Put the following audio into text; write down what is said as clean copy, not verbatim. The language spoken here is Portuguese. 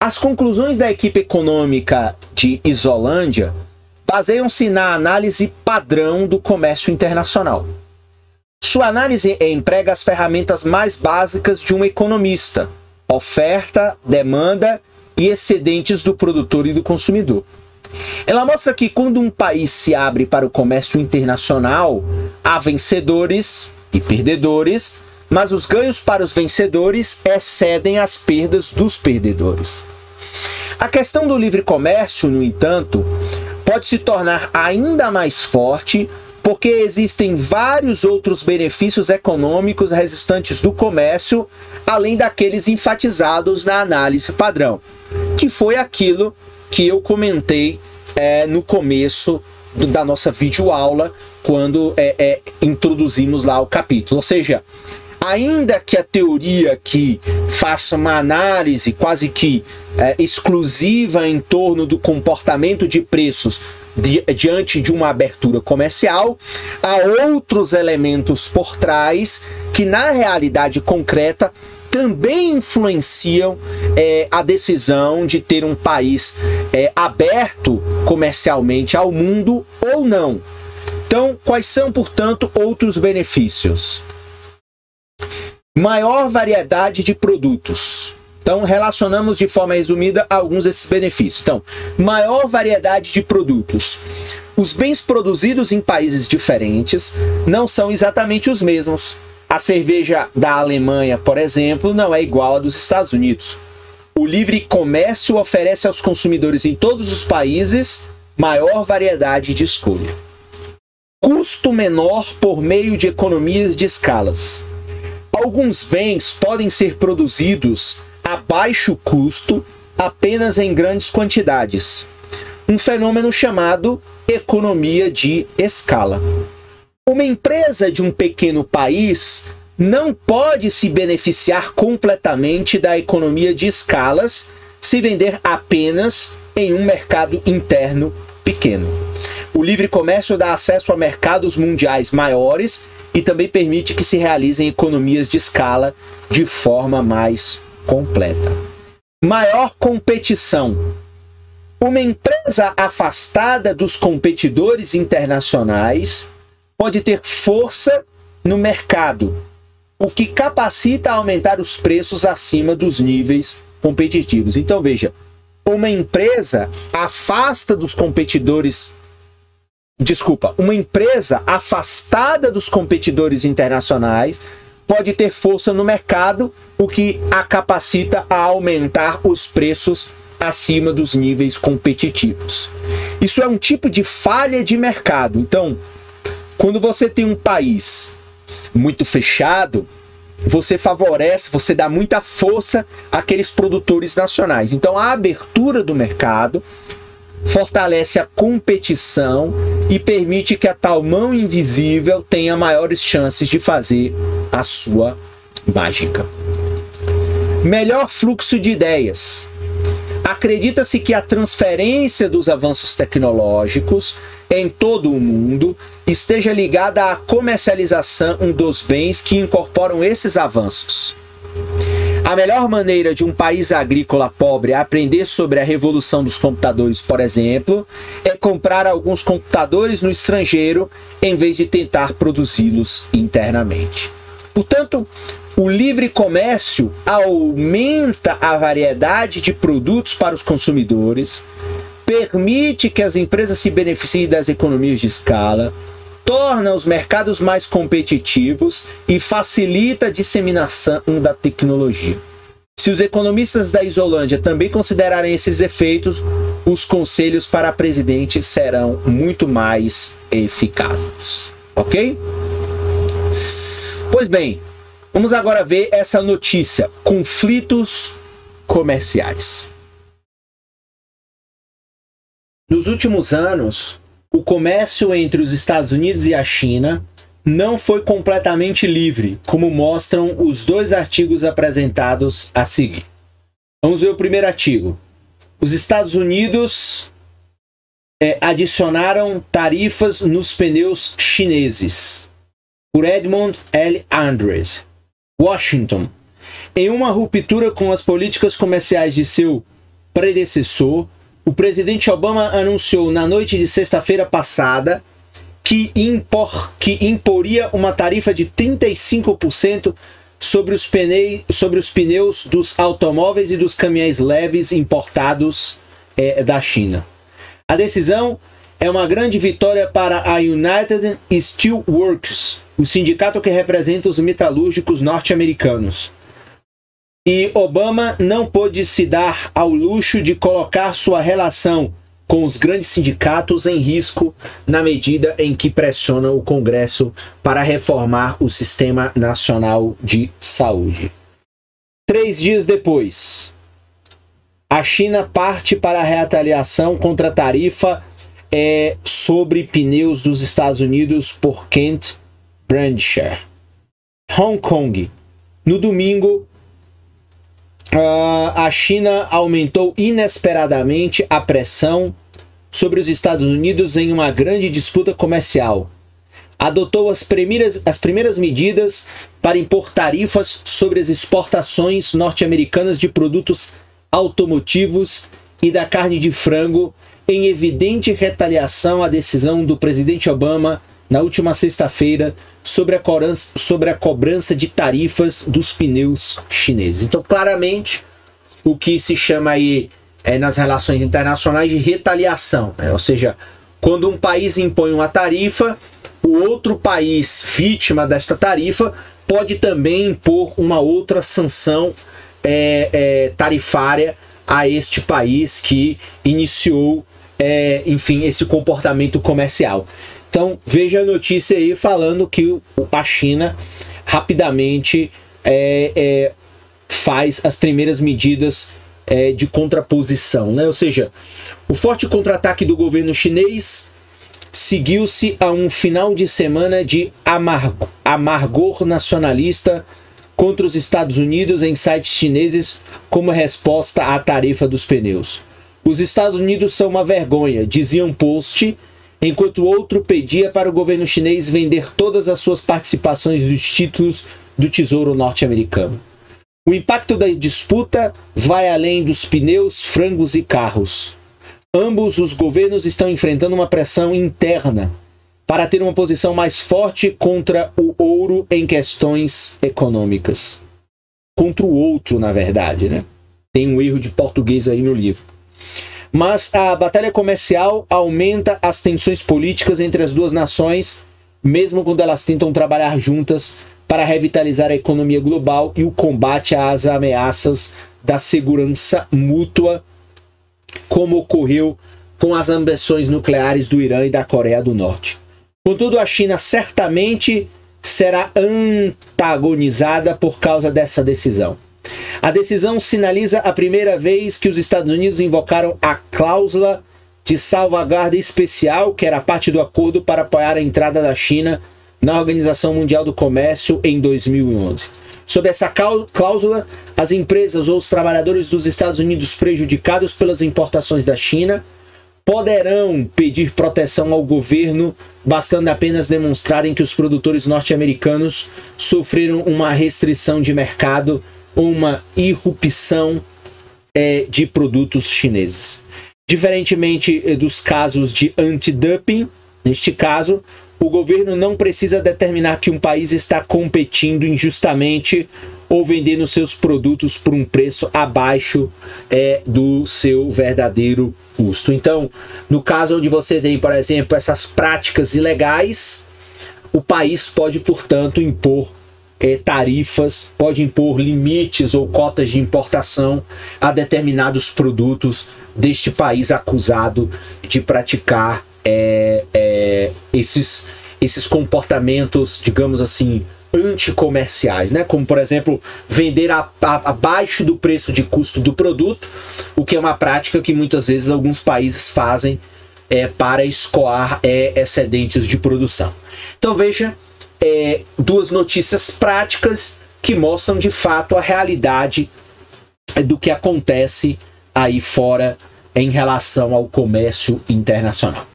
As conclusões da equipe econômica de Isolândia baseiam-se na análise padrão do comércio internacional. Sua análise emprega as ferramentas mais básicas de um economista: oferta, demanda e excedentes do produtor e do consumidor. Ela mostra que quando um país se abre para o comércio internacional, há vencedores e perdedores, mas os ganhos para os vencedores excedem as perdas dos perdedores. A questão do livre comércio, no entanto, pode se tornar ainda mais forte porque existem vários outros benefícios econômicos resultantes do comércio, além daqueles enfatizados na análise padrão, que foi aquilo que eu comentei no começo da nossa videoaula, quando introduzimos lá o capítulo. Ou seja, ainda que a teoria que faça uma análise quase que exclusiva em torno do comportamento de preços diante de uma abertura comercial, há outros elementos por trás que na realidade concreta também influenciam a decisão de ter um país aberto comercialmente ao mundo ou não. Então, quais são, portanto, outros benefícios? Maior variedade de produtos. Então, relacionamos de forma resumida alguns desses benefícios. Então, maior variedade de produtos. Os bens produzidos em países diferentes não são exatamente os mesmos. A cerveja da Alemanha, por exemplo, não é igual à dos Estados Unidos. O livre comércio oferece aos consumidores em todos os países maior variedade de escolha. Custo menor por meio de economias de escalas. Alguns bens podem ser produzidos a baixo custo apenas em grandes quantidades. Um fenômeno chamado economia de escala. Uma empresa de um pequeno país não pode se beneficiar completamente da economia de escalas se vender apenas em um mercado interno pequeno. O livre comércio dá acesso a mercados mundiais maiores e também permite que se realizem economias de escala de forma mais completa. Maior competição. Uma empresa afastada dos competidores internacionais pode ter força no mercado, o que capacita a aumentar os preços acima dos níveis competitivos. Então veja, uma empresa afasta dos competidores, uma empresa afastada dos competidores internacionais pode ter força no mercado, o que a capacita a aumentar os preços acima dos níveis competitivos. Isso é um tipo de falha de mercado. Então, quando você tem um país muito fechado, você favorece, você dá muita força àqueles produtores nacionais. Então, a abertura do mercado fortalece a competição e permite que a tal mão invisível tenha maiores chances de fazer a sua mágica. Melhor fluxo de ideias. Acredita-se que a transferência dos avanços tecnológicos em todo o mundo esteja ligada à comercialização dos bens que incorporam esses avanços. A melhor maneira de um país agrícola pobre aprender sobre a revolução dos computadores, por exemplo, é comprar alguns computadores no estrangeiro em vez de tentar produzi-los internamente. Portanto, o livre comércio aumenta a variedade de produtos para os consumidores, permite que as empresas se beneficiem das economias de escala, torna os mercados mais competitivos e facilita a disseminação da tecnologia. Se os economistas da Isolândia também considerarem esses efeitos, os conselhos para presidente serão muito mais eficazes. Ok? Pois bem, vamos agora ver essa notícia: conflitos comerciais. Nos últimos anos, o comércio entre os Estados Unidos e a China não foi completamente livre, como mostram os dois artigos apresentados a seguir. Vamos ver o primeiro artigo. Os Estados Unidos adicionaram tarifas nos pneus chineses. Por Edmund L. Andrews. Washington. Em uma ruptura com as políticas comerciais de seu predecessor, o presidente Obama anunciou na noite de sexta-feira passada que imporia uma tarifa de 35% sobre os pneus dos automóveis e dos caminhões leves importados da China. A decisão é uma grande vitória para a United Steelworkers, o sindicato que representa os metalúrgicos norte-americanos. E Obama não pôde se dar ao luxo de colocar sua relação com os grandes sindicatos em risco na medida em que pressiona o Congresso para reformar o Sistema Nacional de Saúde. 3 dias depois, a China parte para a retaliação contra a tarifa sobre pneus dos Estados Unidos por Kent Brandshire. Hong Kong. No domingo, a China aumentou inesperadamente a pressão sobre os Estados Unidos em uma grande disputa comercial. Adotou as primeiras medidas para impor tarifas sobre as exportações norte-americanas de produtos automotivos e da carne de frango, em evidente retaliação à decisão do presidente Obama na última sexta-feira sobre a cobrança de tarifas dos pneus chineses. Então, claramente, o que se chama aí nas relações internacionais de retaliação, né? Ou seja, quando um país impõe uma tarifa, o outro país vítima desta tarifa pode também impor uma outra sanção tarifária a este país que iniciou, enfim, esse comportamento comercial. Então, veja a notícia aí falando que a China rapidamente faz as primeiras medidas de contraposição, né? Ou seja, o forte contra-ataque do governo chinês seguiu-se a um final de semana de amargor nacionalista contra os Estados Unidos em sites chineses como resposta à tarifa dos pneus. Os Estados Unidos são uma vergonha, dizia um post, enquanto outro pedia para o governo chinês vender todas as suas participações dos títulos do Tesouro norte-americano. O impacto da disputa vai além dos pneus, frangos e carros. Ambos os governos estão enfrentando uma pressão interna para ter uma posição mais forte contra o ouro em questões econômicas. Contra o outro, na verdade, né? Tem um erro de português aí no livro. Mas a batalha comercial aumenta as tensões políticas entre as duas nações, mesmo quando elas tentam trabalhar juntas para revitalizar a economia global e o combate às ameaças da segurança mútua, como ocorreu com as ambições nucleares do Irã e da Coreia do Norte. Contudo, a China certamente será antagonizada por causa dessa decisão. A decisão sinaliza a primeira vez que os Estados Unidos invocaram a cláusula de salvaguarda especial, que era parte do acordo para apoiar a entrada da China na Organização Mundial do Comércio em 2011. Sob essa cláusula, as empresas ou os trabalhadores dos Estados Unidos prejudicados pelas importações da China poderão pedir proteção ao governo, bastando apenas demonstrarem que os produtores norte-americanos sofreram uma restrição de mercado ou uma irrupção de produtos chineses. Diferentemente dos casos de anti-dumping, neste caso, o governo não precisa determinar que um país está competindo injustamente ou vendendo seus produtos por um preço abaixo do seu verdadeiro custo. Então, no caso onde você tem, por exemplo, essas práticas ilegais, o país pode, portanto, impor tarifas, pode impor limites ou cotas de importação a determinados produtos deste país acusado de praticar esses comportamentos, digamos assim, anticomerciais, né? Como, por exemplo, vender abaixo do preço de custo do produto, o que é uma prática que muitas vezes alguns países fazem para escoar excedentes de produção. Então veja, duas notícias práticas que mostram de fato a realidade do que acontece aí fora em relação ao comércio internacional.